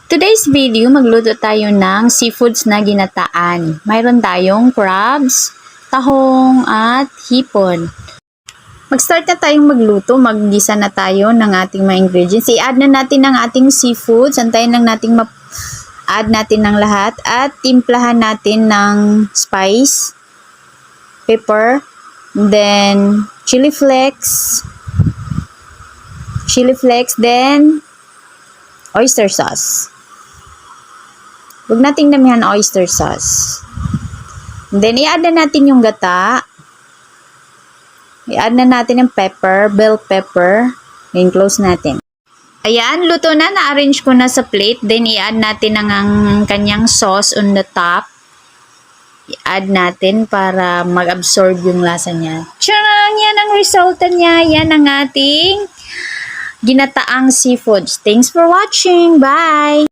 Today's video, magluto tayo ng seafoods na ginataan. Mayroon tayong crabs, tahong, at hipon. Mag-start na tayong magluto. Maggisa na tayo ng ating mga ingredients. I-add na natin ang ating seafoods. Antayin lang natin add natin ng lahat. At timplahan natin ng spice, pepper, then chili flakes, then oyster sauce. Huwag nating damihan oyster sauce. Then, i-add na natin yung gata. I-add na natin yung pepper, bell pepper. Then, close natin. Ayan, luto na. Na-arrange ko na sa plate. Then, i-add natin ang kanyang sauce on the top. I-add natin para mag-absorb yung lasa niya. Tiyarang! Yan ang resulta niya. Yan ang ating ginataang seafoods. Thanks for watching. Bye!